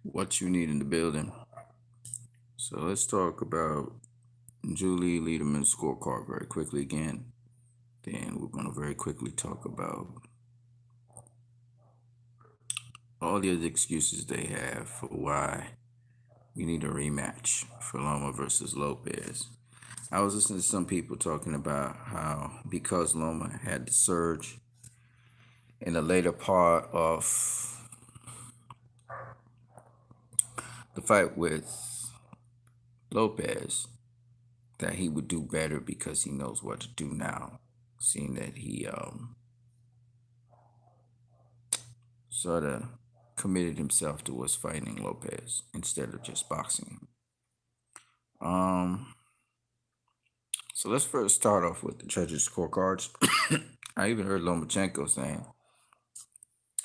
what you need in the building. So let's talk about Julie Lederman's scorecard very quickly again. Then we're going to very quickly talk about all the other excuses they have for why we need a rematch for Loma versus Lopez. I was listening to some people talking about how because Loma had the surge in the later part of the fight with Lopez, that he would do better because he knows what to do now, seeing that he sort of committed himself towards fighting Lopez instead of just boxing him. So let's first start off with the judges' scorecards. I even heard Lomachenko saying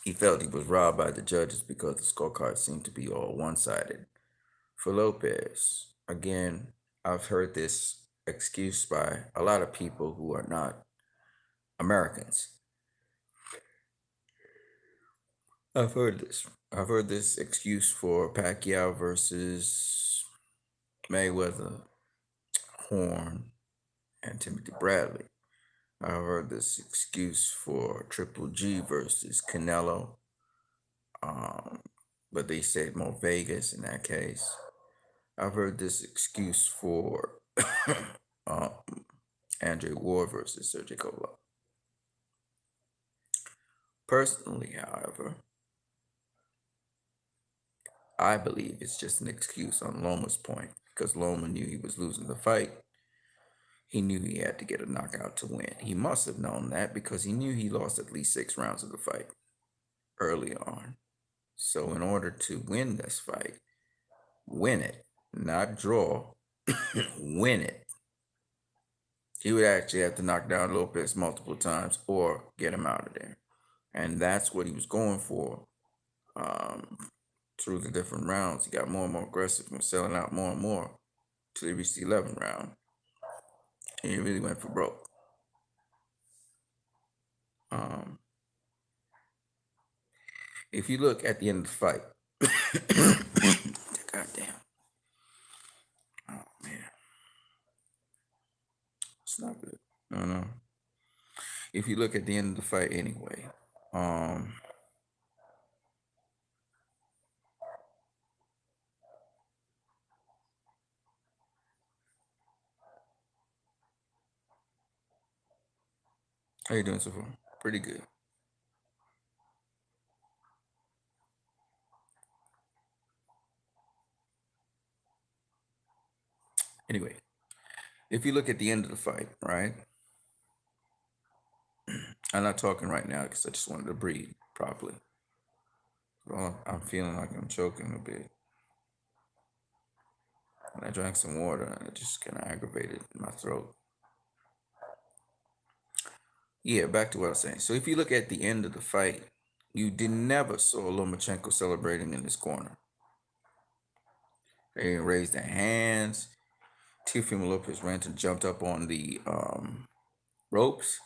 he felt he was robbed by the judges because the scorecards seemed to be all one-sided for Lopez. Again, I've heard this excuse by a lot of people who are not Americans. I've heard this. I've heard this excuse for Pacquiao versus Mayweather, Horn, and Timothy Bradley. I've heard this excuse for Triple G versus Canelo, um, but they said more Vegas in that case. I've heard this excuse for um, Andre Ward versus Sergey Kovalev. Personally, however, I believe it's just an excuse on Loma's point because Loma knew he was losing the fight. He knew he had to get a knockout to win. He must have known that because he knew he lost at least 6 rounds of the fight early on. So, in order to win this fight, win it, not draw, win it, he would actually have to knock down Lopez multiple times or get him out of there. And that's what he was going for. Um, Through the different rounds, he got more and more aggressive and selling out more and more till he reached the 11th round. And he really went for broke. Um, if you look at the end of the fight, goddamn, oh man, it's not good. No, no. If you look at the end of the fight, anyway, um, how you doing so far? Pretty good. Anyway, if you look at the end of the fight, right? I'm not talking right now because I just wanted to breathe properly. Well, I'm feeling like I'm choking a bit. And I drank some water and it just kind of aggravated my throat. Yeah, back to what I was saying. So if you look at the end of the fight, you never saw Lomachenko celebrating in his corner. They didn't raise their hands. Teofimo Lopez ran and jumped up on the ropes.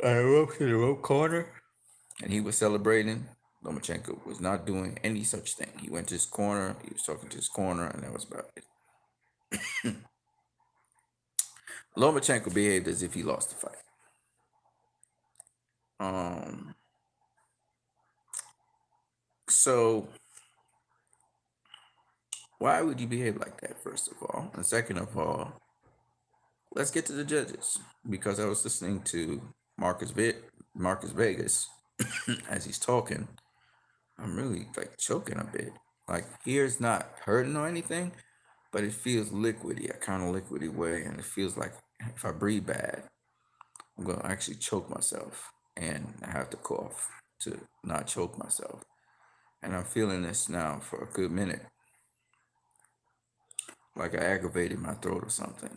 Ropes in the rope corner. And he was celebrating. Lomachenko was not doing any such thing. He went to his corner, he was talking to his corner, and that was about it. Lomachenko behaved as if he lost the fight. So why would you behave like that, first of all? And second of all, let's get to the judges. Because I was listening to Marcus Vegas as he's talking. I'm really like choking a bit. Like here's not hurting or anything, but it feels liquidy, a kind of liquidy way, and it feels like if I breathe bad, I'm gonna actually choke myself, and I have to cough to not choke myself. And I'm feeling this now for a good minute, like I aggravated my throat or something.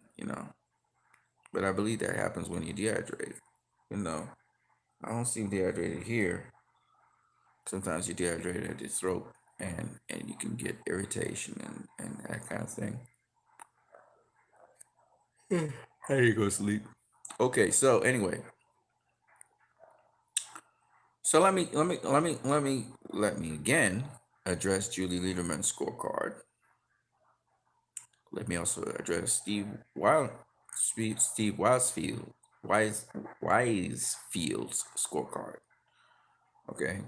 But I believe that happens when you dehydrate. I don't seem dehydrated here. Sometimes you're dehydrated at your throat, and you can get irritation and that kind of thing. How you go sleep? Okay, so anyway, so let me again address Julie Lederman's scorecard. Let me also address Steve Wisefield's scorecard. Okay,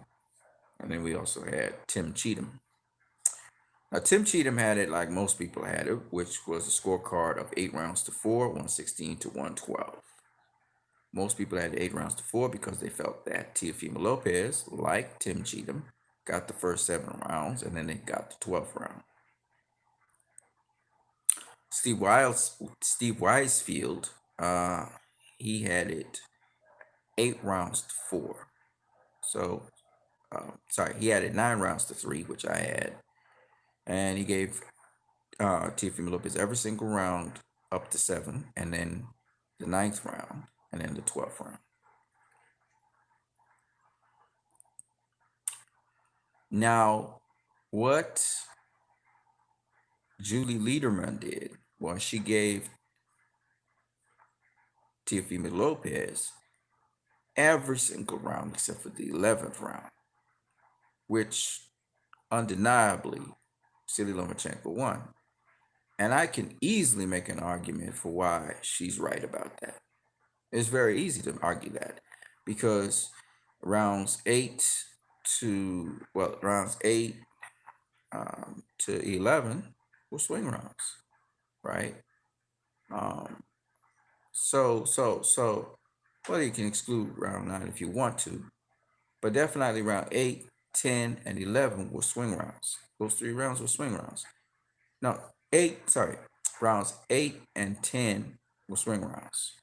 and then we also had Tim Cheatham. Now Tim Cheatham had it like most people had it, which was a scorecard of 8 rounds to 4, 116 to 112. Most people had 8 rounds to 4 because they felt that Teofimo Lopez, like Tim Cheatham, got the first 7 rounds and then they got the 12th round. Steve Weisfield, he had it 8 rounds to 4. So, he had it 9 rounds to 3, which I had, and he gave Teofimo Lopez every single round up to 7, and then the 9th round, and then the 12th round. Now, what Julie Lederman did was she gave Teofimo Lopez every single round except for the 11th round, which undeniably Silly Lomachenko won. And I can easily make an argument for why she's right about that. It's very easy to argue that because rounds 8 to 11 were swing rounds, right? So, well, you can exclude round 9 if you want to, but definitely round 8, 10, and 11 were swing rounds. Those 3 rounds were swing rounds. No, rounds 8 and 10 were swing rounds.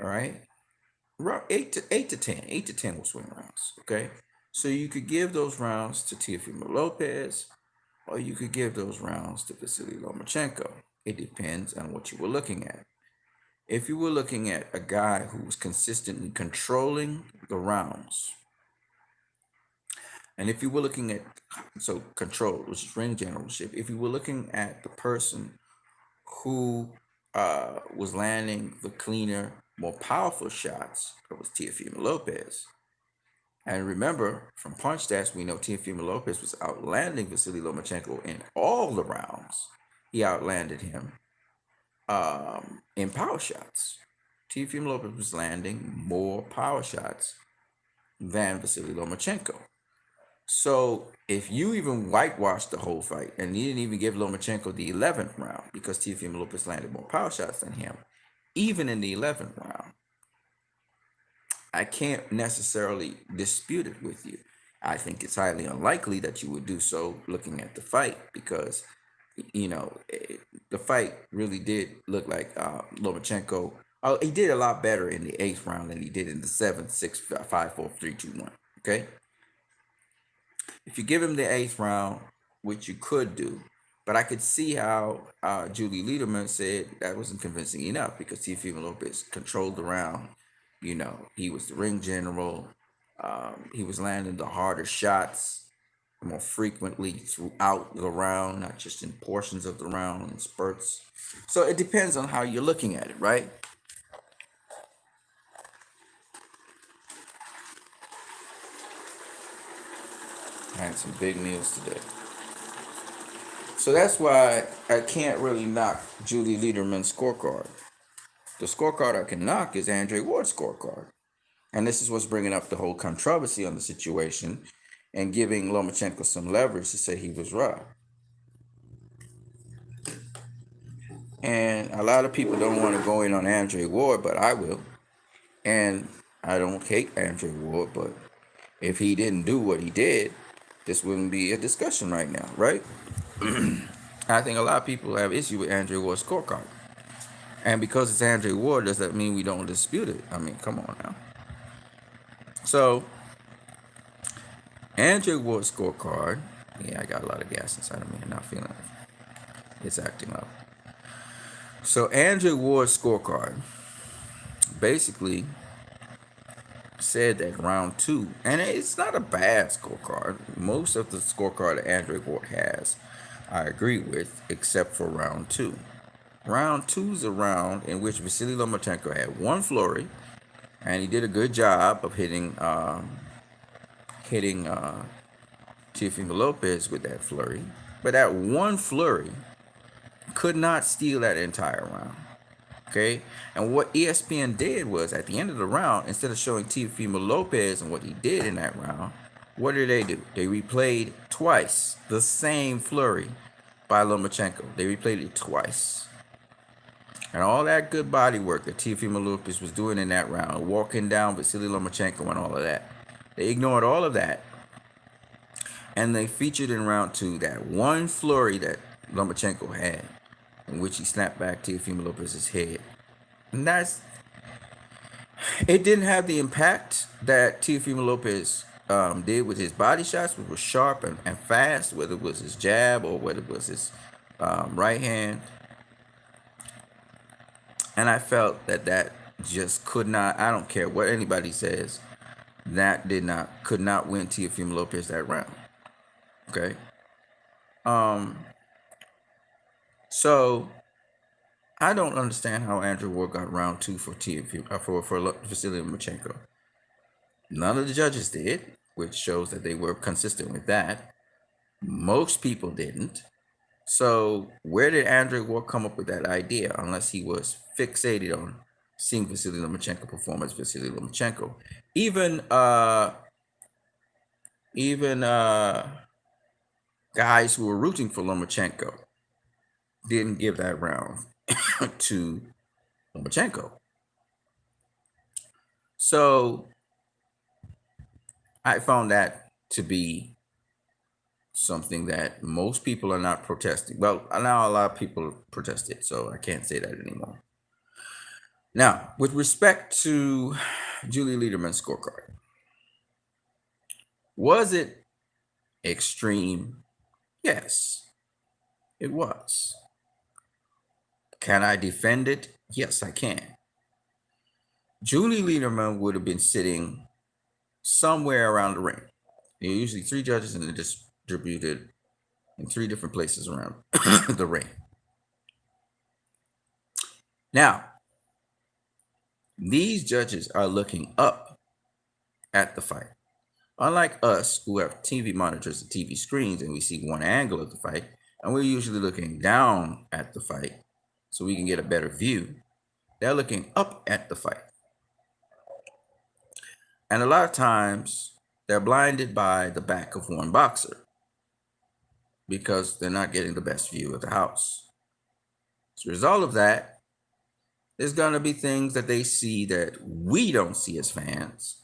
All right, round 8 to 10 were swing rounds. Okay, so you could give those rounds to Teofimo Lopez, or you could give those rounds to Vasily Lomachenko. It depends on what you were looking at. If you were looking at a guy who was consistently controlling the rounds, and if you were looking at control, which is ring generalship, if you were looking at the person who was landing the cleaner, more powerful shots, it was Teofimo Lopez. And remember, from punch stats, we know Teofimo Lopez was outlanding Vasily Lomachenko in all the rounds. He outlanded him in power shots. Teofimo Lopez was landing more power shots than Vasily Lomachenko. So if you even whitewashed the whole fight and you didn't even give Lomachenko the 11th round because Teofimo Lopez landed more power shots than him, even in the 11th round, I can't necessarily dispute it with you. I think it's highly unlikely that you would do so looking at the fight because, the fight really did look like Lomachenko. He did a lot better in the 8th round than he did in the 7th, 6, 5, 4, 3, 2, 1. Okay? If you give him the 8th round, which you could do, but I could see how Julie Lederman said that wasn't convincing enough because Teofimo Lopez controlled the round. He was the ring general. He was landing the harder shots more frequently throughout the round, not just in portions of the round and spurts. So it depends on how you're looking at it, right? I had some big meals today. So that's why I can't really knock Julie Lederman's scorecard. The scorecard I can knock is Andre Ward's scorecard. And this is what's bringing up the whole controversy on the situation and giving Lomachenko some leverage to say he was right. And a lot of people don't want to go in on Andre Ward, but I will. And I don't hate Andre Ward, but if he didn't do what he did, this wouldn't be a discussion right now, right? I think a lot of people have issue with Andre Ward's scorecard. And because it's Andre Ward, does that mean we don't dispute it? I mean, come on now. So, Andre Ward's scorecard. Yeah, I got a lot of gas inside of me. I'm not feeling it. It's acting up. So, Andre Ward's scorecard basically said that round 2, and it's not a bad scorecard. Most of the scorecard that Andre Ward has, I agree with, except for round 2. Round 2 is a round in which Vasily Lomachenko had one flurry, and he did a good job of hitting Tim Teofimo Lopez with that flurry, but that one flurry could not steal that entire round. Okay, and what ESPN did was at the end of the round, instead of showing Teofimo Lopez and what he did in that round, what did they do? They replayed twice the same flurry by Lomachenko. They replayed it twice. And all that good body work that Teofimo Lopez was doing in that round, walking down Vasily Lomachenko and all of that, they ignored all of that. And they featured in round two that one flurry that Lomachenko had, in which he snapped back Teofimo Lopez's head. And it didn't have the impact that Teofimo Lopez did with his body shots, which was sharp and fast, whether it was his jab or whether it was his right hand. And I felt that just could not, I don't care what anybody says, that could not win Teofimo Lopez that round. Okay. So I don't understand how Andrew Ward got round two for Vasily Lomachenko. None of the judges did, which shows that they were consistent with that. Most people didn't. So where did Andrew Ward come up with that idea, unless he was fixated on seeing Vasily Lomachenko perform as Vasily Lomachenko? Even guys who were rooting for Lomachenko didn't give that round to Lomachenko. So I found that to be something that most people are not protesting. Well, now a lot of people protested, so I can't say that anymore. Now, with respect to Julie Lederman's scorecard, was it extreme? Yes, it was. Can I defend it? Yes, I can. Julie Lederman would have been sitting somewhere around the ring. There are usually three judges, and they're distributed in three different places around the ring. Now, these judges are looking up at the fight. Unlike us, who have TV monitors and TV screens, and we see one angle of the fight, and we're usually looking down at the fight so we can get a better view, they're looking up at the fight. And a lot of times, they're blinded by the back of one boxer because they're not getting the best view of the house. As a result of that, there's going to be things that they see that we don't see as fans.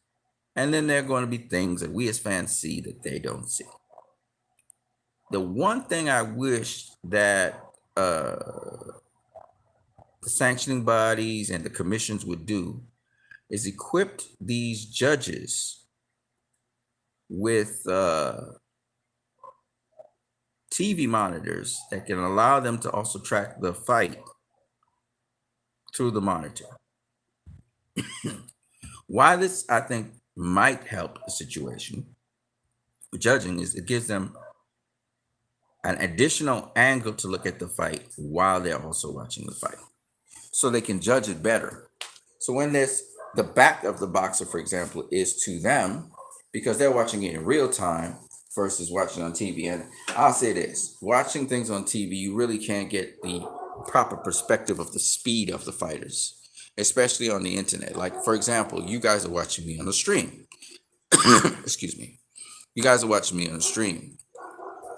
And then there are going to be things that we as fans see that they don't see. The one thing I wish that the sanctioning bodies and the commissions would do is equip these judges with TV monitors that can allow them to also track the fight through the monitor. Why this, I think, might help the situation with judging is it gives them an additional angle to look at the fight while they're also watching the fight, so they can judge it better. So when there's the back of the boxer, for example, is to them because they're watching it in real time versus watching on TV. And I'll say this, watching things on TV, you really can't get the proper perspective of the speed of the fighters, especially on the internet. Like, for example, you guys are watching me on the stream. Excuse me. You guys are watching me on the stream.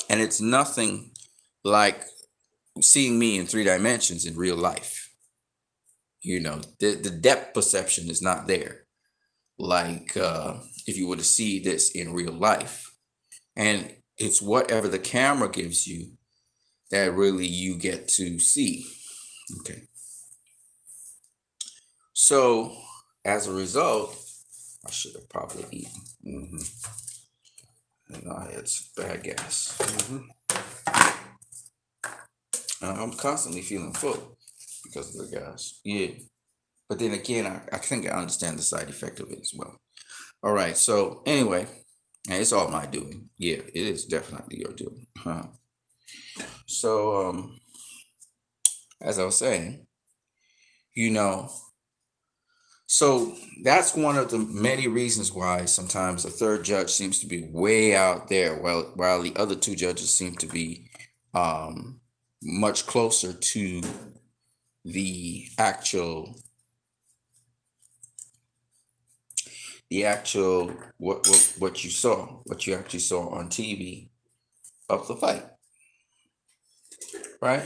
And it's nothing like seeing me in 3 dimensions in real life. You know, the depth perception is not there. Like if you were to see this in real life. And it's whatever the camera gives you that really you get to see. Okay. So as a result, I should have probably eaten. And I had some bad gas. I'm constantly feeling full because of the gas. Yeah. But then again, I think I understand the side effect of it as well. All right. So anyway, and it's all my doing. Yeah, it is definitely your doing. So as I was saying, you know, So that's one of the many reasons why sometimes the third judge seems to be way out there, while the other two judges seem to be um, much closer to the actual what you saw, what you actually saw on TV of the fight, right?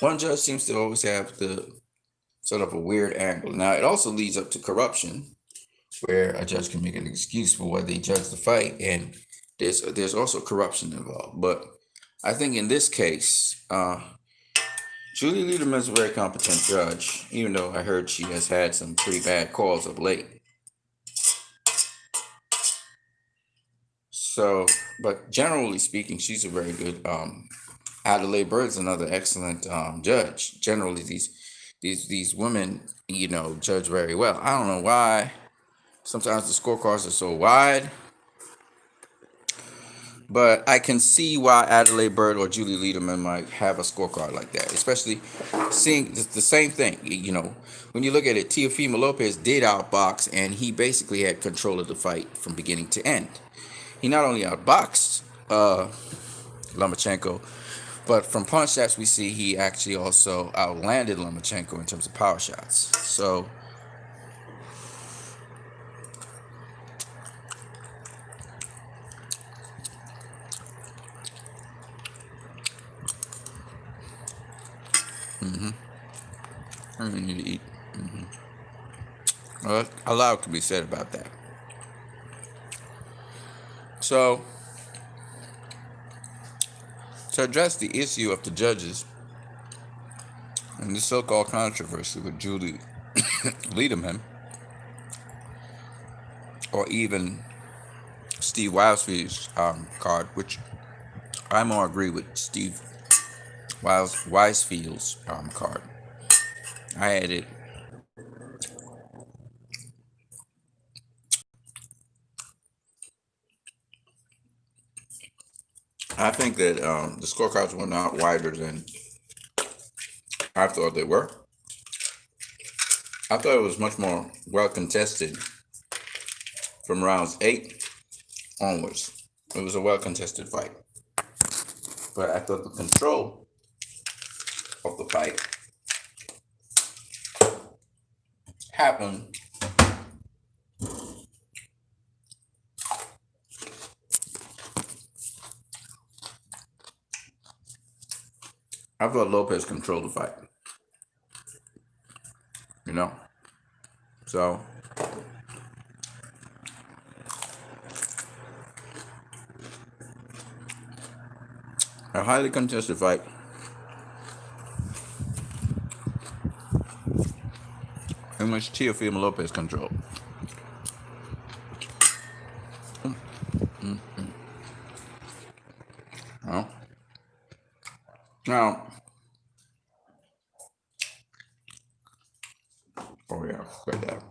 One judge seems to always have the sort of a weird angle. Now it also leads up to corruption, where a judge can make an excuse for why they judge the fight, and there's also corruption involved. But I think in this case, Julie Lederman is a very competent judge, even though I heard she has had some pretty bad calls of late. So, but generally speaking, she's a very good. Adelaide Bird's another excellent judge. Generally, these women, judge very well. I don't know why. Sometimes the scorecards are so wide, but I can see why Adelaide Bird or Julie Lederman might have a scorecard like that, especially seeing the same thing. When you look at it, Teofimo Lopez did outbox, and he basically had control of the fight from beginning to end. He not only outboxed Lomachenko, but from punch stats we see he actually also outlanded Lomachenko in terms of power shots. So I don't need to eat. Well, a lot could be said about that. So to address the issue of the judges and the so-called controversy with Julie Lederman, or even Steve Weisfeld's card, which I more agree with Steve Weisfeld's card. I had it. I think that the scorecards were not wider than I thought they were. I thought it was much more well contested from rounds 8 onwards. It was a well contested fight. But I thought the control of the fight happened I thought Lopez controlled the fight. So a highly contested fight. In which Teofimo Lopez controlled. Now, oh yeah, like that.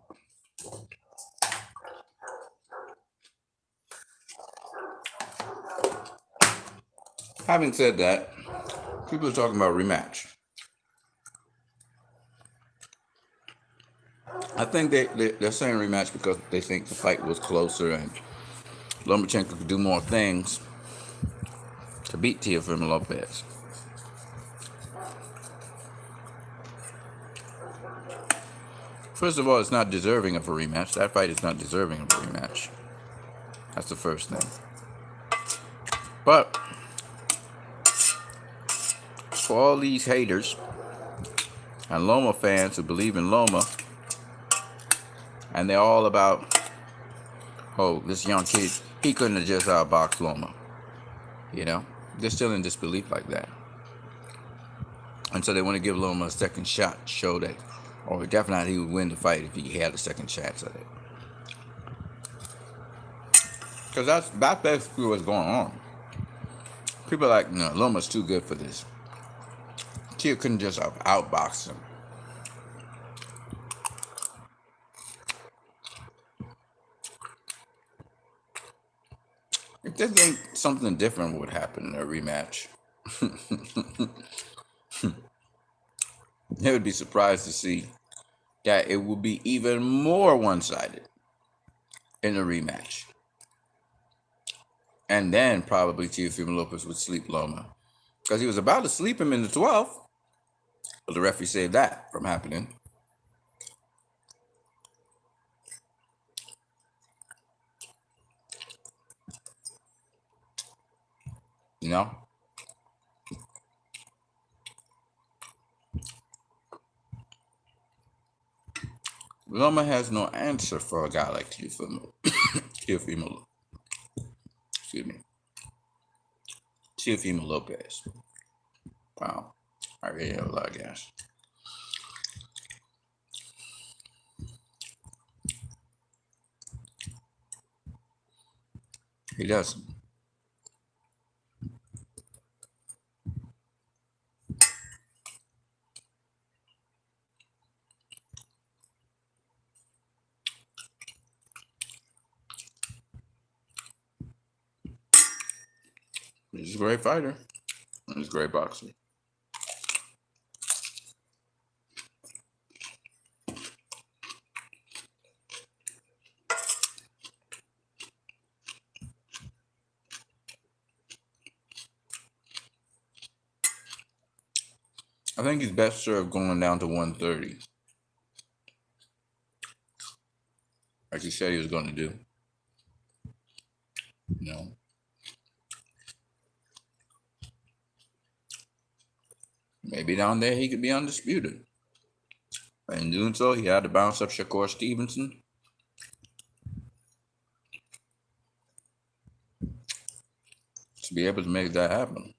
Having said that, people are talking about rematch. I think they're saying rematch because they think the fight was closer and Lomachenko could do more things to beat Teofimo Lopez. First of all, it's not deserving of a rematch. That fight is not deserving of a rematch. That's the first thing. But for all these haters and Loma fans who believe in Loma, and they're all about, oh, this young kid, he couldn't have just outboxed Loma. They're still in disbelief like that. And so they want to give Loma a second shot to show that, or definitely he would win the fight if he had a second chance at it. Because that's basically what's going on. People are like, no, Loma's too good for this. Tia couldn't just outbox him. If they think something different would happen in a rematch, they would be surprised to see that it will be even more one-sided in the rematch. And then probably Teofimo Lopez would sleep Loma. Because he was about to sleep him in the 12th. But the referee saved that from happening. You know? Loma has no answer for a guy like Teofimo. Excuse me. Teofimo Lopez. Wow. I really have a lot of gas. He does. He's a great fighter. He's a great boxer. I think he's best served going down to 130. Like he said he was going to do. You know? Maybe down there he could be undisputed. And in doing so, he had to bounce up Shakur Stevenson. To be able to make that happen.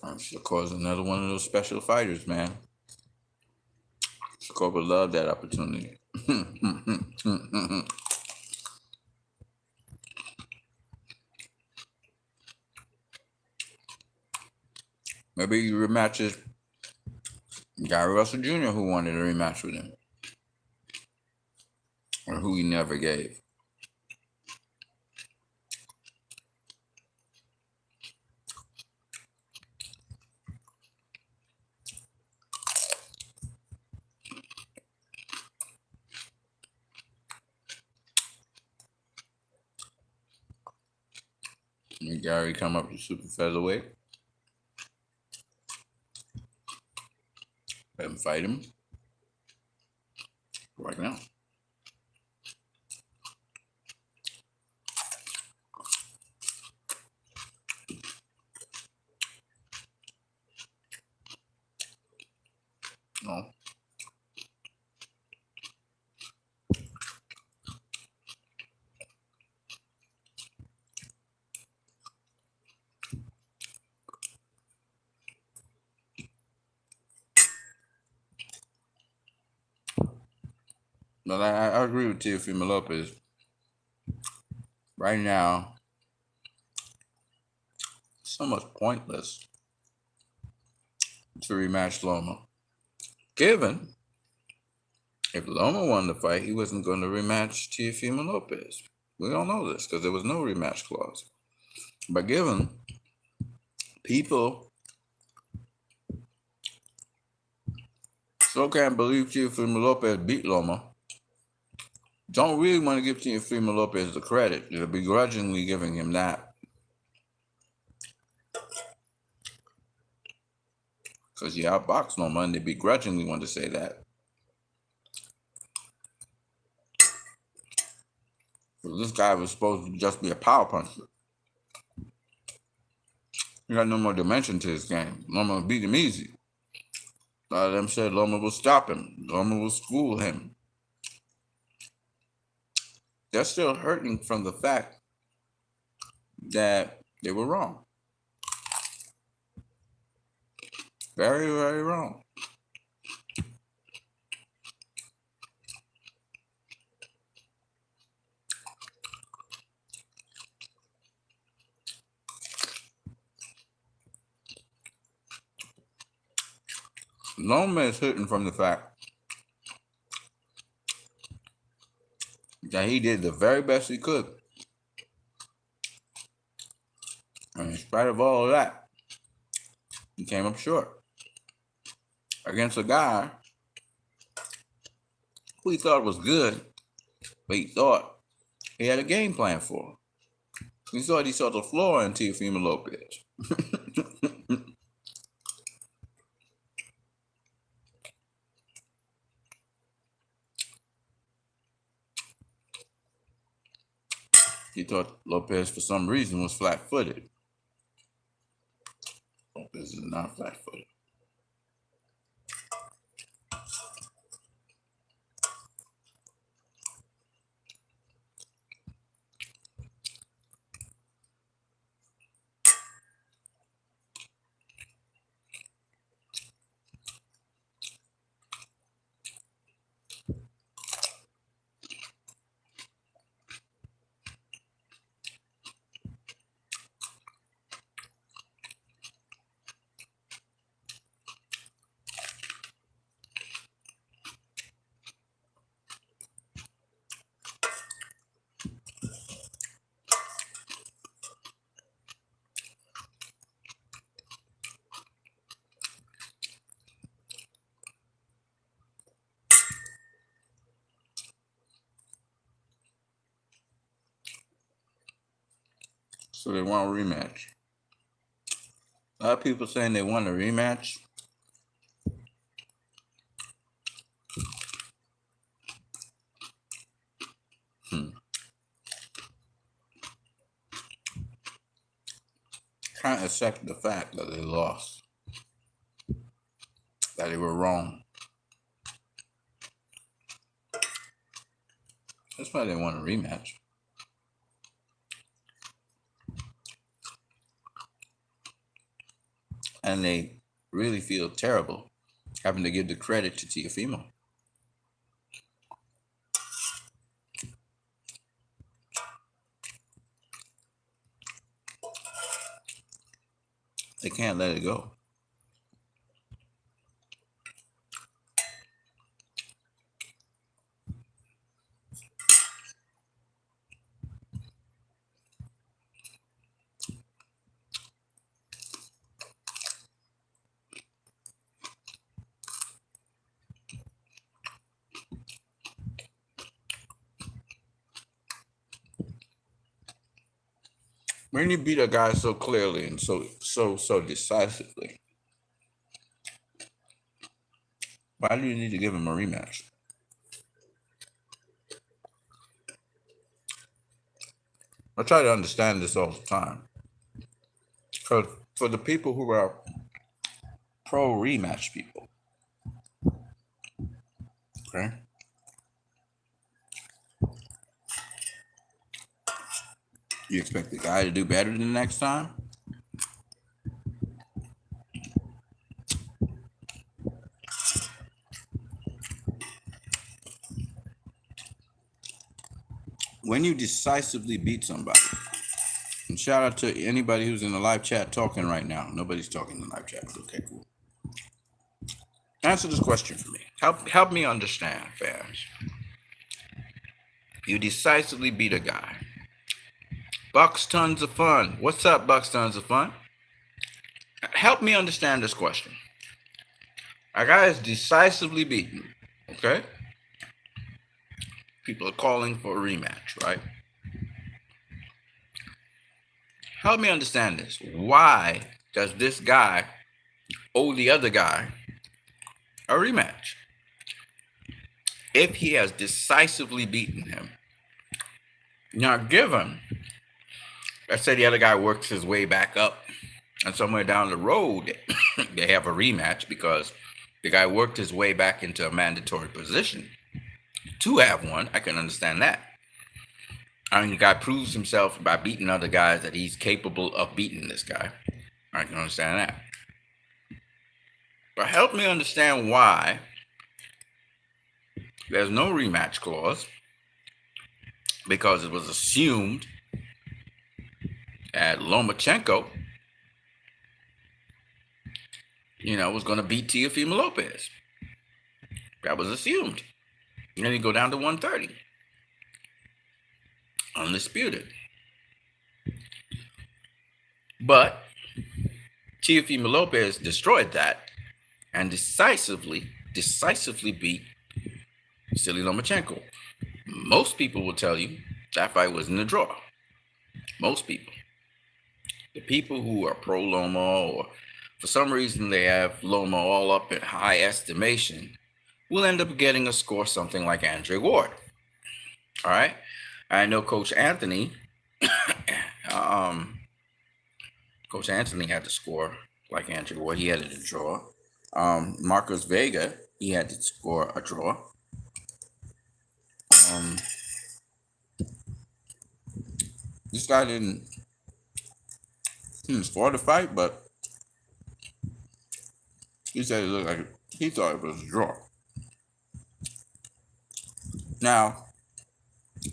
Shakur's another one of those special fighters, man. Shakur would love that opportunity. Maybe he rematches Gary Russell Jr., who wanted a rematch with him. Or who he never gave. And Gary come up to super featherweight. Let him fight him. Right now. No. But I agree with Teofimo Lopez. Right now, it's almost pointless to rematch Loma. Given, if Loma won the fight, he wasn't going to rematch Teofimo Lopez. We don't know this because there was no rematch clause. But given people still can't believe Teofimo Lopez beat Loma, don't really want to give Teofimo Lopez the credit. They're begrudgingly giving him that. Because he outboxed Loma and they begrudgingly want to say that. So this guy was supposed to just be a power puncher. He got no more dimension to his game. Loma beat him easy. A lot of them said Loma will stop him. Loma will school him. They're still hurting from the fact that they were wrong. Very, very wrong. Loma is hurting from the fact that he did the very best he could And in spite of all of that, he came up short against a guy who he thought was good, but he thought he had a game plan for. He thought he saw the floor in Teofimo Lopez. He thought Lopez, for some reason, was flat-footed. Lopez is not flat-footed. So they want a rematch. A lot of people saying they want a rematch. Can't accept the fact that they lost, that they were wrong. That's why they want a rematch. And they really feel terrible having to give the credit to Teofimo. They can't let it go. When you beat a guy so clearly and so decisively, why do you need to give him a rematch? I try to understand this all the time. Because for the people who are pro-rematch people, okay? You expect the guy to do better the next time? When you decisively beat somebody, and shout out to anybody who's in the live chat talking right now. Nobody's talking in the live chat. Okay, cool. Answer this question for me. Help me understand, fans. You decisively beat a guy. Bucks Tons of Fun. What's up, Bucks Tons of Fun? Help me understand this question. A guy is decisively beaten, okay? People are calling for a rematch, right? Help me understand this. Why does this guy owe the other guy a rematch? If he has decisively beaten him. Now, given, let's say the other guy works his way back up, and somewhere down the road, they have a rematch because the guy worked his way back into a mandatory position. To have one, I can understand that. I mean, the guy proves himself by beating other guys that he's capable of beating this guy. I can understand that. But help me understand why there's no rematch clause, because it was assumed that Lomachenko, was going to beat Teofimo Lopez. That was assumed. And then he go down to 130. Undisputed. But Teofimo Lopez destroyed that and decisively beat Silly Lomachenko. Most people will tell you that fight wasn't a draw. Most people. The people who are pro Loma, or for some reason they have Loma all up in high estimation, will end up getting a score something like Andre Ward. All right. I know Coach Anthony. Coach Anthony had to score like Andre Ward. He had to draw. Marcos Vega, he had to score a draw. This guy didn't score the fight, but he said it looked like he thought it was a draw. Now,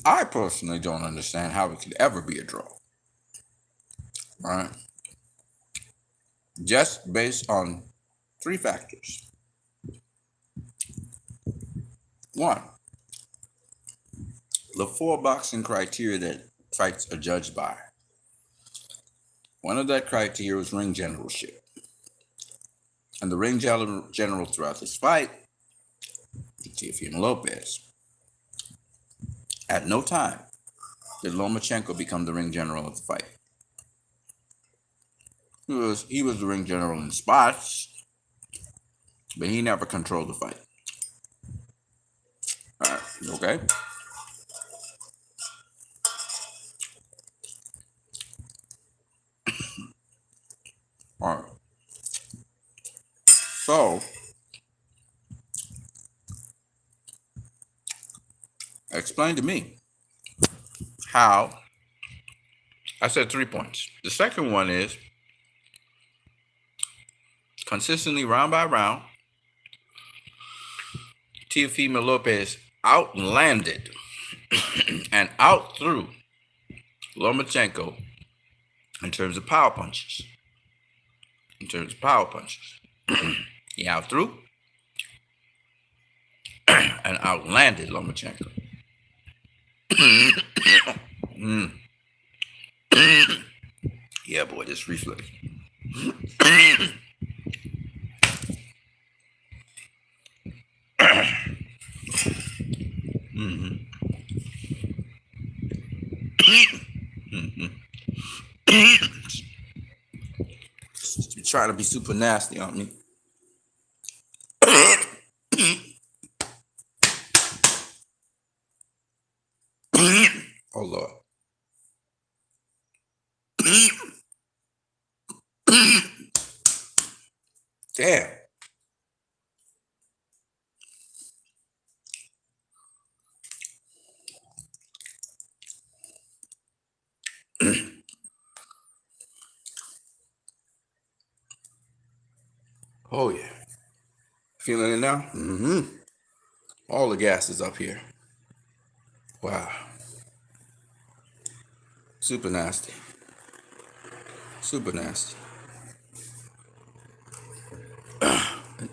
I personally don't understand how it could ever be a draw. All right. Just based on 3 factors. 1, the 4 boxing criteria that fights are judged by. One of that criteria was ring generalship. And the ring general throughout this fight, Teofimo Lopez. At no time did Lomachenko become the ring general of the fight. He was the ring general in spots, but he never controlled the fight. All right, okay? All right. So, explain to me how. I said 3 points. The second one is consistently round by round, Teofimo Lopez outlanded and outthrew Lomachenko in terms of power punches. He outthrew and outlanded Lomachenko. Yeah, boy, this reflex. You're trying to be super nasty on me. Oh, Lord. Damn. Oh, yeah. Feeling it now? All the gas is up here. Wow. Super nasty. Super nasty.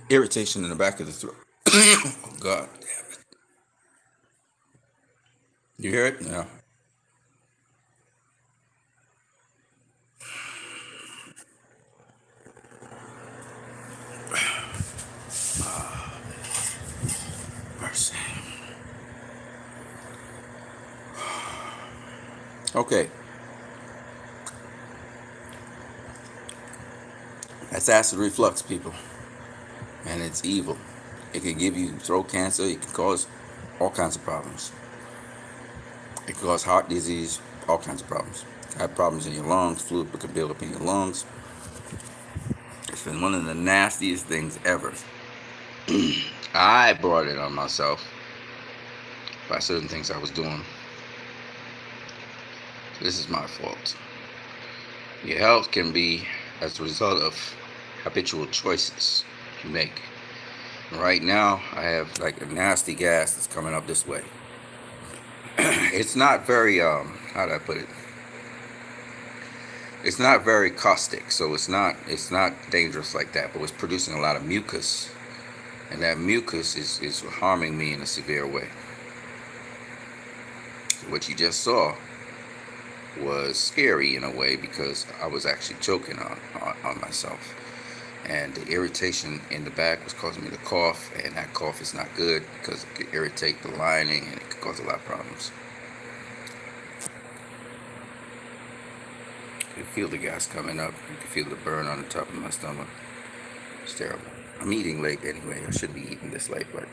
Irritation in the back of the throat. Oh, God damn it. You hear it? Yeah. Mercy. Okay. That's acid reflux, people. And it's evil. It can give you throat cancer. It can cause all kinds of problems. It can cause heart disease, all kinds of problems. Have problems in your lungs, fluid can build up in your lungs. It's been one of the nastiest things ever. I brought it on myself by certain things I was doing. This is my fault. Your health can be as a result of habitual choices you make. Right now, I have like a nasty gas that's coming up this way. It's not very, how do I put it? It's not very caustic, so it's not dangerous like that, but it's producing a lot of mucus. And that mucus is harming me in a severe way. What you just saw was scary in a way because I was actually choking on myself. And the irritation in the back was causing me to cough, and that cough is not good because it could irritate the lining and it could cause a lot of problems. You can feel the gas coming up. You can feel the burn on the top of my stomach. It's terrible. I'm eating late anyway. I shouldn't be eating this late, but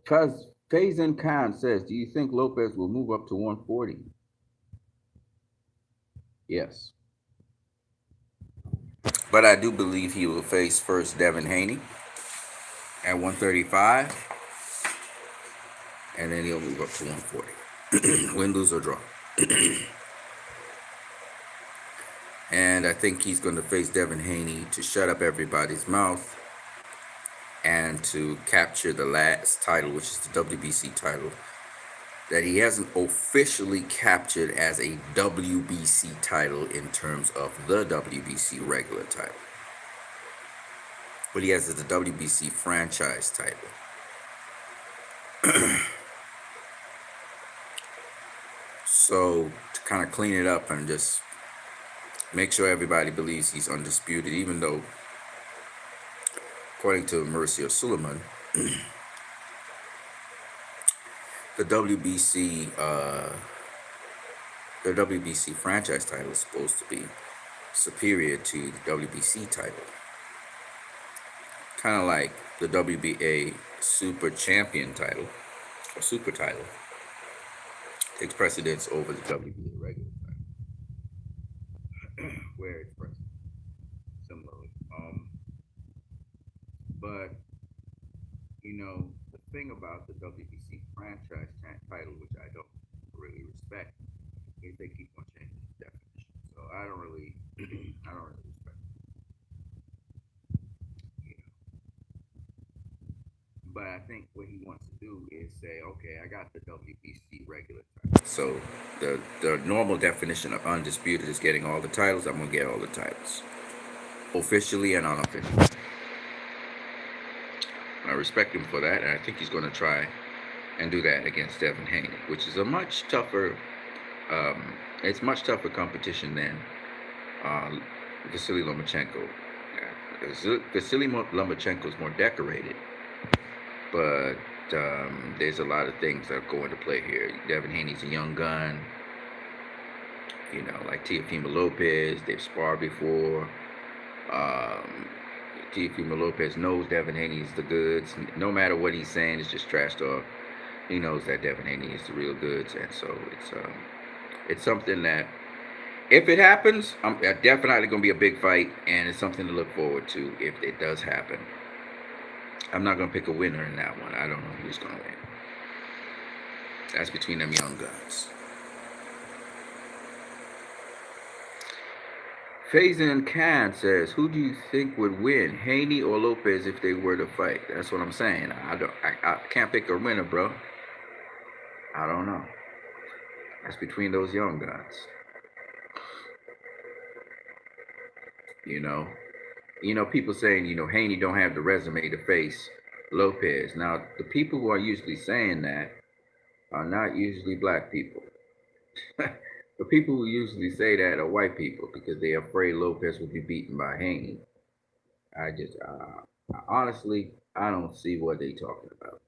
because Faison Khan says, do you think Lopez will move up to 140? Yes. But I do believe he will face first Devin Haney at 135, and then he'll move up to 140. Win, lose, or draw. And I think he's going to face Devin Haney to shut up everybody's mouth and to capture the last title, which is the WBC title, that he hasn't officially captured as a WBC title in terms of the WBC regular title. But he has the WBC franchise title. So to kind of clean it up and just make sure everybody believes he's undisputed, even though, according to Mauricio Suleiman, the WBC franchise title is supposed to be superior to the WBC title. Kind of like the WBA Super Champion title, or Super title, takes precedence over the WBA regular title, where it's present similarly. But, the thing about the WBC franchise title, which I don't really respect, is they keep on changing the definition. So I don't really respect it. But I think what he wants to do is say, okay, I got the WBC regular title. So the normal definition of undisputed is getting all the titles. I'm gonna get all the titles, officially and unofficially. I respect him for that, and I think he's going to try and do that against Devin Haney, which is a much tougher. It's much tougher competition than Vasily Lomachenko. Vasily Lomachenko is more decorated, but there's a lot of things that go into play here. Devin Haney's a young gun, like Teofimo Lopez. They've sparred before. Teofimo Lopez knows Devin Haney is the goods. No matter what he's saying, it's just trash talk. He knows that Devin Haney is the real goods, and so it's something that, if it happens, I'm definitely going to be a big fight, and it's something to look forward to if it does happen. I'm not going to pick a winner in that one. I don't know who's going to win. That's between them young guns. Faison Khan says, who do you think would win, Haney or Lopez, if they were to fight? That's what I'm saying. I can't pick a winner, bro. I don't know. That's between those young guns. People saying, Haney don't have the resume to face Lopez. Now, the people who are usually saying that are not usually black people. The people who usually say that are white people because they're afraid Lopez will be beaten by Haney. Honestly, I don't see what they're talking about.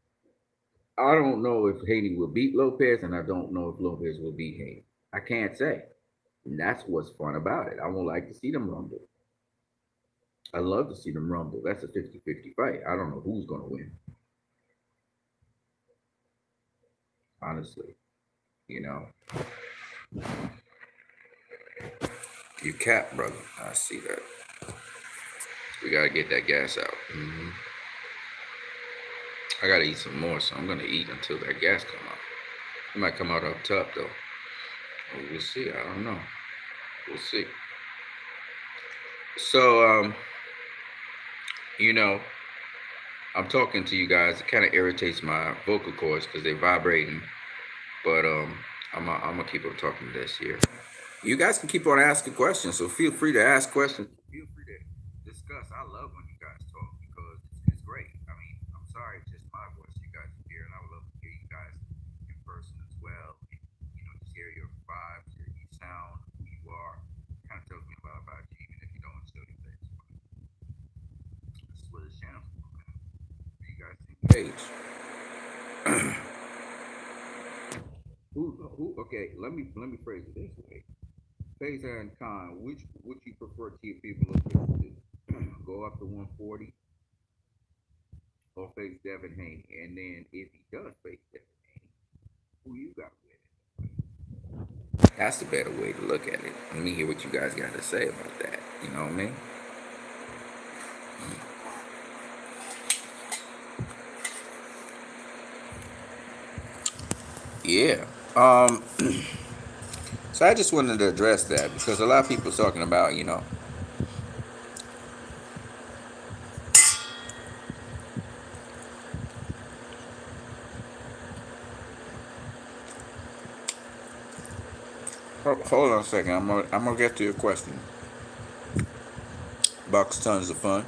I don't know if Haney will beat Lopez, and I don't know if Lopez will beat Haney. I can't say. And that's what's fun about it. I would like to see them rumble. I love to see them rumble. That's a 50-50 fight. I don't know who's going to win. Honestly, You cap, brother. I see that. We got to get that gas out. I got to eat some more, so I'm going to eat until that gas come out. It might come out up top, though. We'll see. I don't know. We'll see. So, I'm talking to you guys. It kind of irritates my vocal cords because they're vibrating. But I'm gonna keep on talking this here. You guys can keep on asking questions, so feel free to ask questions. Feel free to discuss. I love when you guys talk because it's great. I mean, I'm sorry, it's just my voice you guys hear, and I would love to hear you guys Page. Okay, let me phrase it this way. Phase and Con, which would you prefer to see people look to do? Go up to 140 or face Devin Haney? And then if he does face Devin Haney, who you got with? That's the better way to look at it. Let me hear what you guys got to say about that. You know what I mean? Yeah. So I just wanted to address that because a lot of people are talking about, hold on a second. I'm gonna get to your question. Bucks Tons of Fun.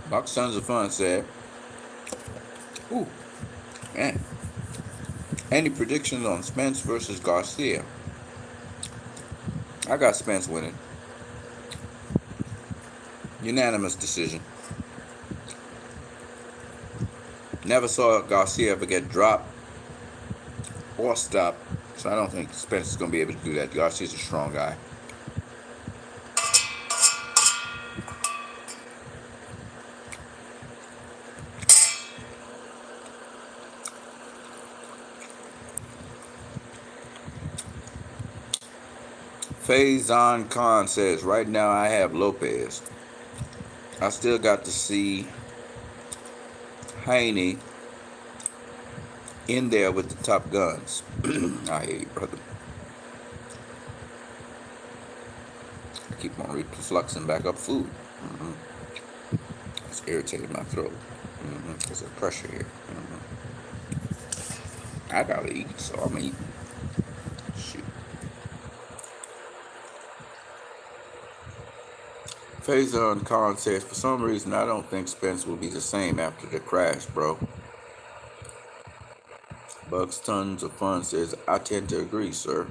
Bucks Tons of Fun said, "Ooh, man. Any predictions on Spence versus Garcia?" I got Spence winning. Unanimous decision. Never saw Garcia ever get dropped or stopped, so I don't think Spence is gonna be able to do that. Garcia's a strong guy. Faison Khan says, right now I have Lopez. I still got to see Haney in there with the top guns. I hear you, brother. I keep on refluxing back up food. It's irritating my throat. There's a pressure here. I gotta eat, so I'm eating. Shoot. Faison Khan says, for some reason, I don't think Spence will be the same after the crash, bro. Bucks Tons of Fun says, I tend to agree, sir.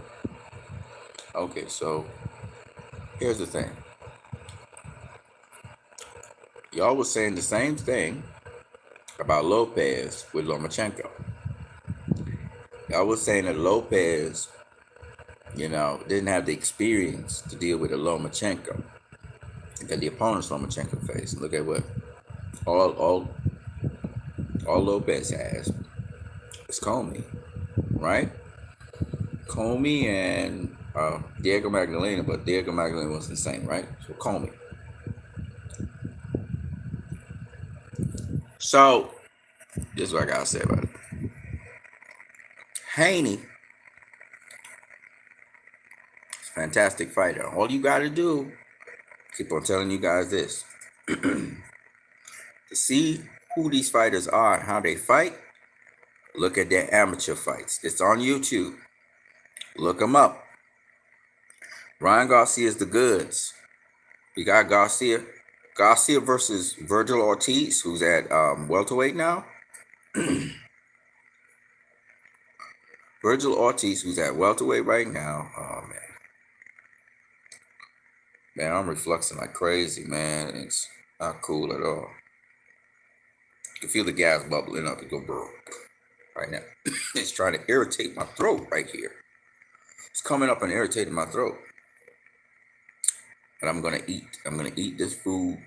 Okay, so here's the thing. Y'all was saying the same thing about Lopez with Lomachenko. Y'all was saying that Lopez, didn't have the experience to deal with a Lomachenko. That the opponent's Lomachenko faced. Look at what all Lopez has is Comey, right? Comey and Diego Magdalena, but Diego Magdalena was insane, right? So Comey. So this is what I gotta say about it. Haney, fantastic fighter. All you gotta do, keep on telling you guys this, to see who these fighters are and how they fight, look at their amateur fights. It's on YouTube. Look them up. Ryan Garcia is the goods. We got Garcia versus Virgil Ortiz, who's at welterweight now. Virgil Ortiz, who's at welterweight right now. Oh, man, I'm refluxing like crazy, man. It's not cool at all. You can feel the gas bubbling up. It go burr right now. It's trying to irritate my throat right here. It's coming up and irritating my throat. But I'm gonna eat. I'm gonna eat this food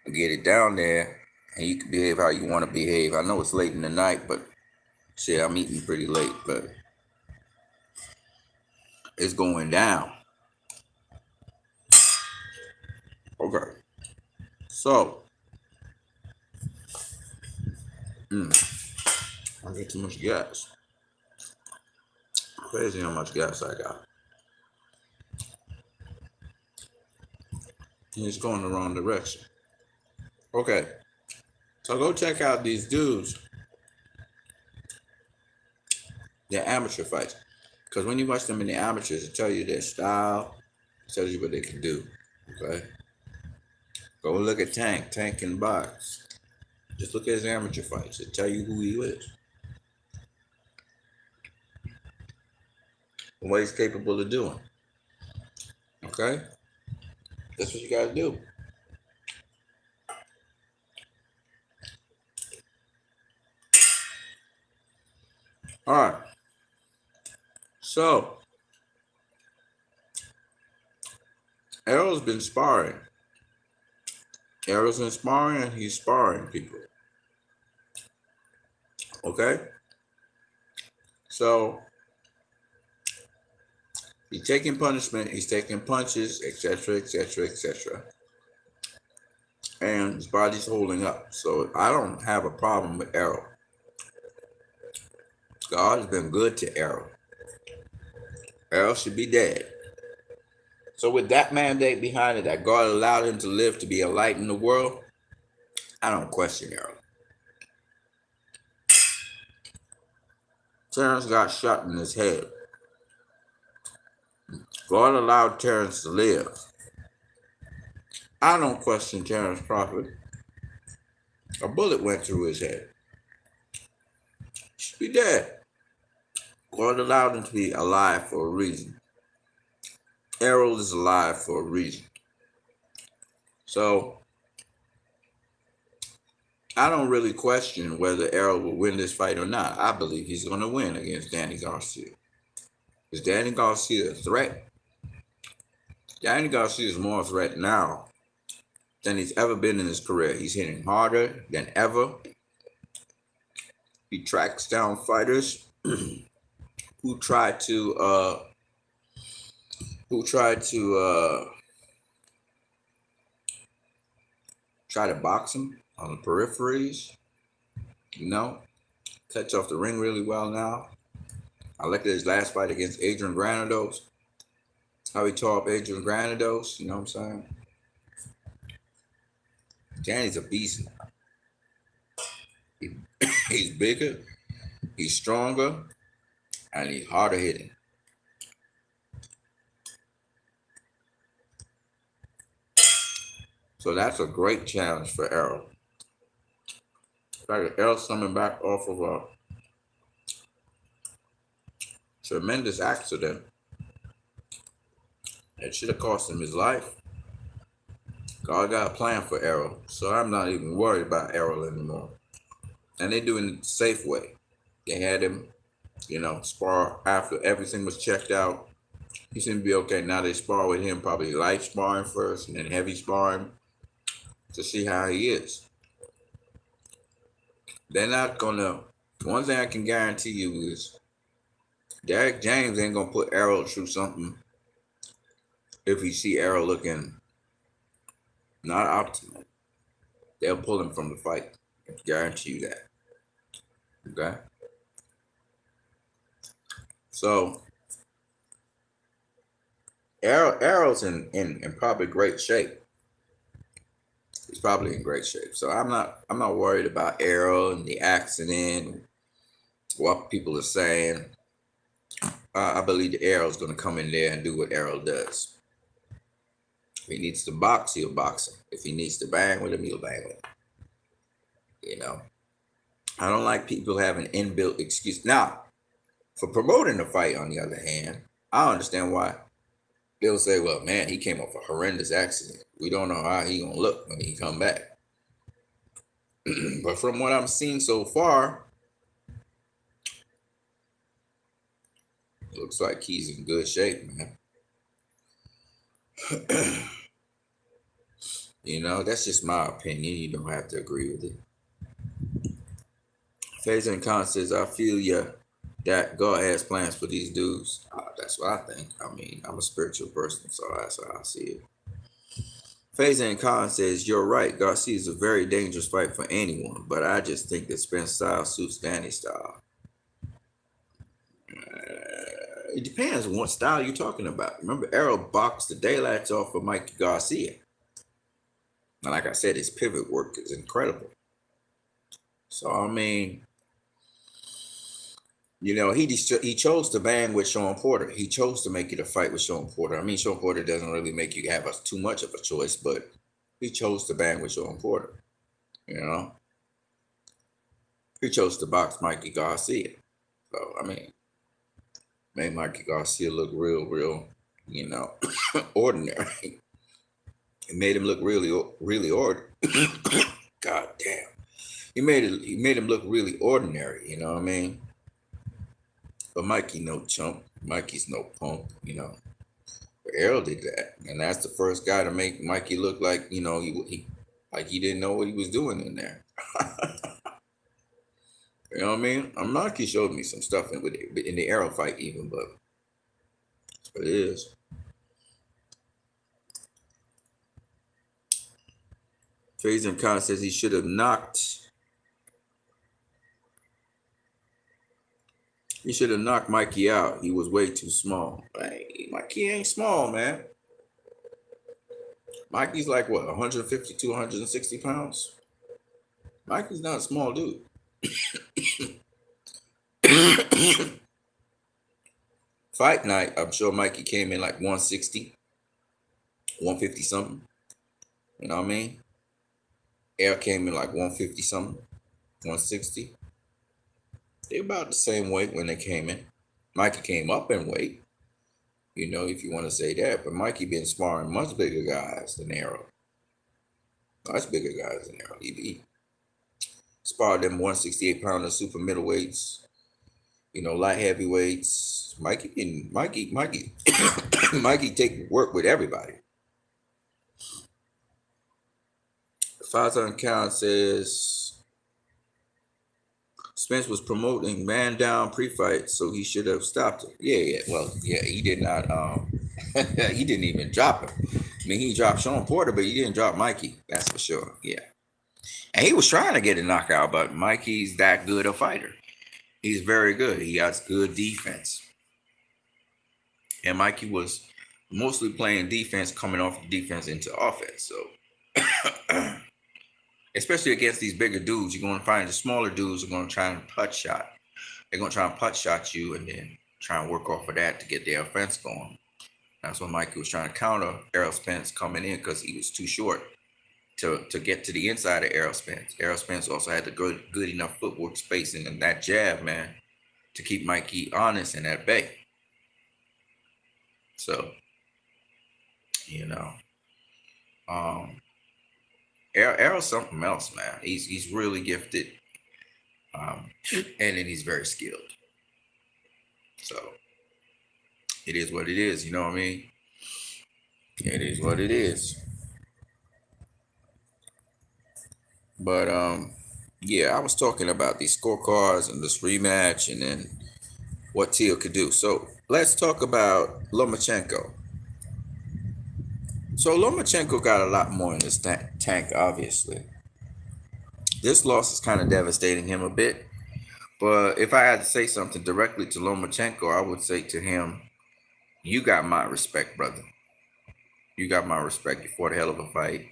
and get it down there, and you can behave how you want to behave. I know it's late in the night, but shit, I'm eating pretty late, but it's going down. Okay. So, I get too much gas. Crazy how much gas I got. And it's going the wrong direction. Okay. So go check out these dudes. They're amateur fights. Because when you watch them in the amateurs, it tells you their style, it tells you what they can do. Okay? Go look at Tank. Tank can box. Just look at his amateur fights. It tell you who he is. And what he's capable of doing. Okay? That's what you gotta do. All right. So, Errol's been sparring. Errol's been sparring and he's sparring people. Okay? So, he's taking punishment, he's taking punches, etc., etc., etc. And his body's holding up. So, I don't have a problem with Errol. God has been good to Errol. Errol should be dead. So with that mandate behind it, that God allowed him to live to be a light in the world, I don't question Errol. Terrence got shot in his head. God allowed Terrence to live. I don't question Terrence Crawford. A bullet went through his head. He should be dead. God allowed him to be alive for a reason. Errol is alive for a reason. So, I don't really question whether Errol will win this fight or not. I believe he's going to win against Danny Garcia. Is Danny Garcia a threat? Danny Garcia is more a threat now than he's ever been in his career. He's hitting harder than ever. He tracks down fighters who try to box him on the peripheries. Cuts off the ring really well now. I looked at his last fight against Adrian Granados. How he tore up Adrian Granados, you know what I'm saying? Danny's a beast now. He's bigger, he's stronger, and he's harder hitting. So that's a great challenge for Errol. Errol's coming back off of a tremendous accident. It should have cost him his life. God got a plan for Errol, so I'm not even worried about Errol anymore. And they're doing it the safe way. They had him, spar after everything was checked out. He seemed to be okay. Now they spar with him, probably light sparring first and then heavy sparring to see how he is. They're not gonna. One thing I can guarantee you is Derek James ain't gonna put Errol through something if he see Errol looking not optimal. They'll pull him from the fight. I guarantee you that. Okay? So Errol's in probably great shape. He's probably in great shape. So I'm not worried about Errol and the accident, what people are saying. I believe the Errol's going to come in there and do what Errol does. If he needs to box, he'll box him. If he needs to bang with him, he'll bang with him. I don't like people having inbuilt excuse. Now, for promoting the fight, on the other hand, I understand why. They'll say, well, man, he came off a horrendous accident. We don't know how he going to look when he come back. But from what I'm seeing so far, looks like he's in good shape, man. That's just my opinion. You don't have to agree with it. Faison and Khan says, I feel you that God has plans for these dudes. That's what I think. I mean, I'm a spiritual person, so that's how I see it. Faison and Khan says, you're right. Garcia is a very dangerous fight for anyone, but I just think that Spence style suits Danny's style. It depends on what style you're talking about. Remember, Errol boxed the daylights off of Mikey Garcia. And like I said, his pivot work is incredible. So, I mean, he chose to bang with Sean Porter. He chose to make it a fight with Sean Porter. I mean, Sean Porter doesn't really make you have too much of a choice, but he chose to bang with Sean Porter. He chose to box Mikey Garcia. So, I mean, made Mikey Garcia look real, ordinary. It made him look really ordinary. God damn. He made him look really ordinary, you know what I mean? But Mikey no chump. Mikey's no punk, Errol did that, and that's the first guy to make Mikey look like he like he didn't know what he was doing in there. You know what I mean? Mikey showed me some stuff in the Errol fight, even, but that's what it is. Fraser Khan says he should have knocked. He should have knocked Mikey out. He was way too small. Hey, Mikey ain't small, man. Mikey's like what, 150 to 160 pounds? Mikey's not a small dude. Fight night, I'm sure Mikey came in like 160, 150 something. You know what I mean? Air came in like 150 something, 160. They're about the same weight when they came in. Mikey came up in weight, if you want to say that. But Mikey been sparring much bigger guys than Errol. Much bigger guys than Errol. He sparred them 168 pounder super middleweights, light heavyweights. Mikey, Mikey take work with everybody. Fazan Khan says Spence was promoting man down pre-fight, so he should have stopped it. Yeah. Well, yeah, he did not. He didn't even drop him. I mean, he dropped Sean Porter, but he didn't drop Mikey. That's for sure. Yeah, and he was trying to get a knockout, but Mikey's that good a fighter. He's very good. He has good defense, and Mikey was mostly playing defense, coming off the defense into offense. So. Especially against these bigger dudes, you're going to find the smaller dudes are going to try and putt shot. They're going to try and putt shot you and then try and work off of that to get their offense going. That's what Mikey was trying to counter Errol Spence coming in because he was too short to get to the inside of Errol Spence. Errol Spence also had the good enough footwork spacing and that jab, man, to keep Mikey honest and at bay. So, Errol's something else, man. He's really gifted, and then he's very skilled. So it is what it is. You know what I mean? It is what it is. But yeah, I was talking about these scorecards and this rematch, and then what Teal could do. So let's talk about Lomachenko. So Lomachenko got a lot more in this tank, obviously. This loss is kind of devastating him a bit. But if I had to say something directly to Lomachenko, I would say to him, you got my respect, brother. You got my respect. You fought a hell of a fight.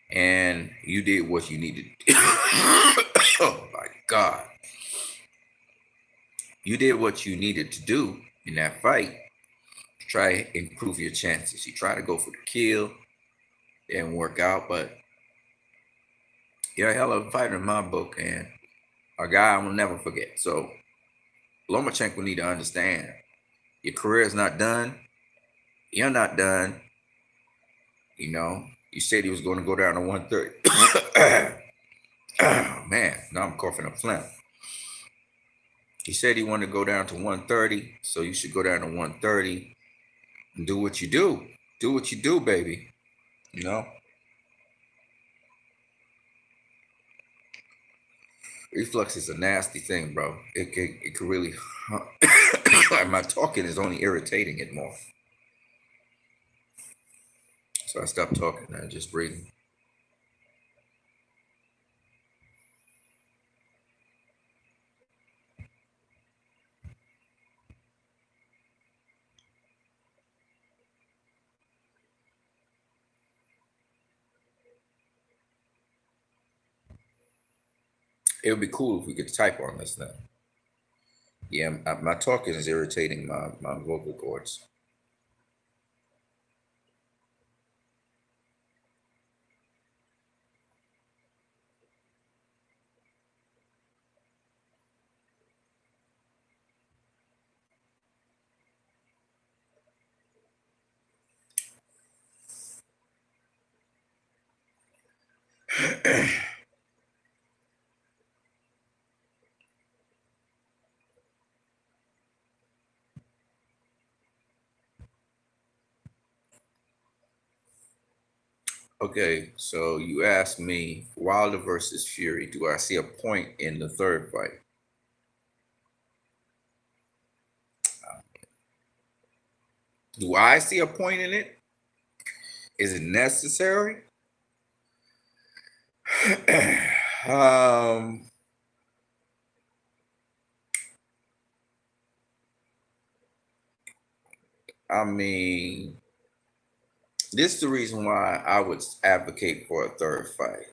And you did what you needed. Oh, my God. You did what you needed to do in that fight to try to improve your chances. You try to go for the kill. Didn't work out, but you're a hell of a fighter in my book, and a guy I will never forget. So Lomachenko need to understand your career is not done. You're not done. You said he was going to go down to 130. Oh, man, now I'm coughing up phlegm. He said he wanted to go down to 130, so you should go down to 130 and do what you do. Do what you do, baby. Reflux is a nasty thing, bro. It could really. My talking is only irritating it more. So I stopped talking and just breathing. It would be cool if we could type on this now. Yeah, my talking is irritating my vocal cords. Okay, so you asked me Wilder versus Fury. Do I see a point in the third fight? Do I see a point in it? Is it necessary? um, I mean, this is the reason why I would advocate for a third fight.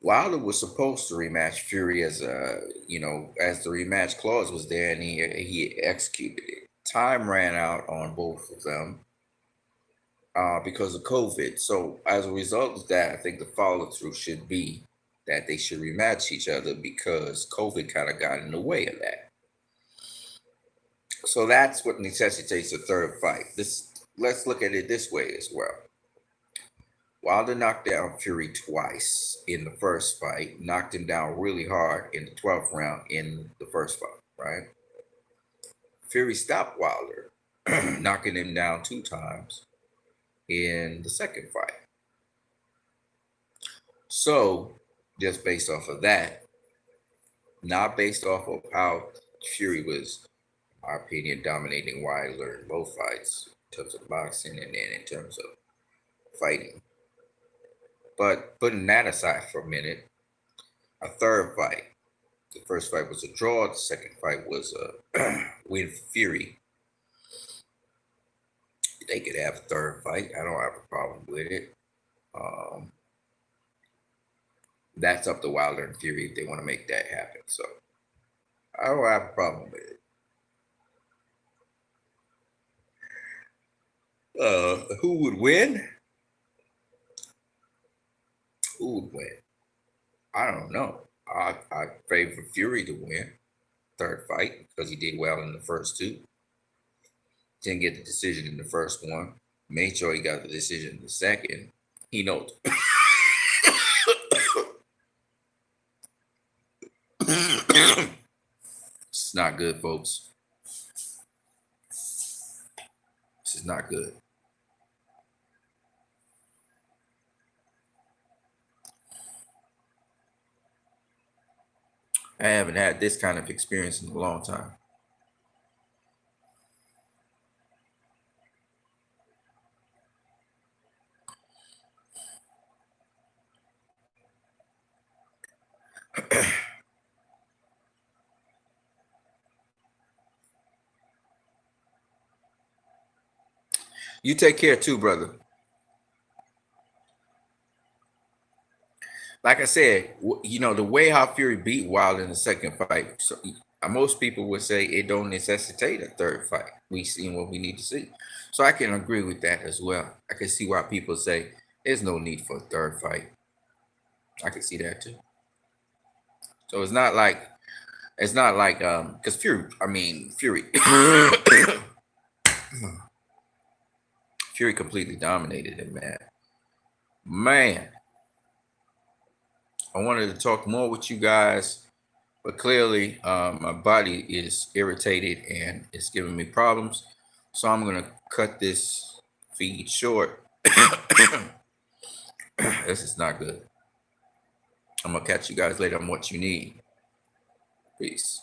Wilder was supposed to rematch Fury as as the rematch clause was there, and he executed it. Time ran out on both of them because of COVID. So as a result of that, I think the follow through should be that they should rematch each other because COVID kind of got in the way of that. So that's what necessitates a third fight. Let's look at it this way as well. Wilder knocked down Fury twice in the first fight, knocked him down really hard in the 12th round in the first fight, right? Fury stopped Wilder, knocking him down 2 times in the second fight. So, just based off of that, not based off of how Fury was, in my opinion, dominating Wilder in both fights in terms of boxing and then in terms of fighting. But putting that aside for a minute, a third fight. The first fight was a draw. The second fight was a win for Fury. They could have a third fight. I don't have a problem with it. That's up to Wilder and Fury if they want to make that happen. So I don't have a problem with it. Who would win? Who would win? I don't know. I favor Fury to win third fight because he did well in the first two. Didn't get the decision in the first one. Made sure he got the decision in the second. He knows. It's not good, folks. This is not good. I haven't had this kind of experience in a long time. You take care too, brother. Like I said, the way how Fury beat Wilder in the second fight, so most people would say it don't necessitate a third fight. We seen what we need to see. So I can agree with that as well. I can see why people say there's no need for a third fight. I can see that too. So it's not like because Fury Fury completely dominated him, man. Man, I wanted to talk more with you guys, but clearly my body is irritated and it's giving me problems. So I'm going to cut this feed short. This is not good. I'm going to catch you guys later on What You Need. Peace.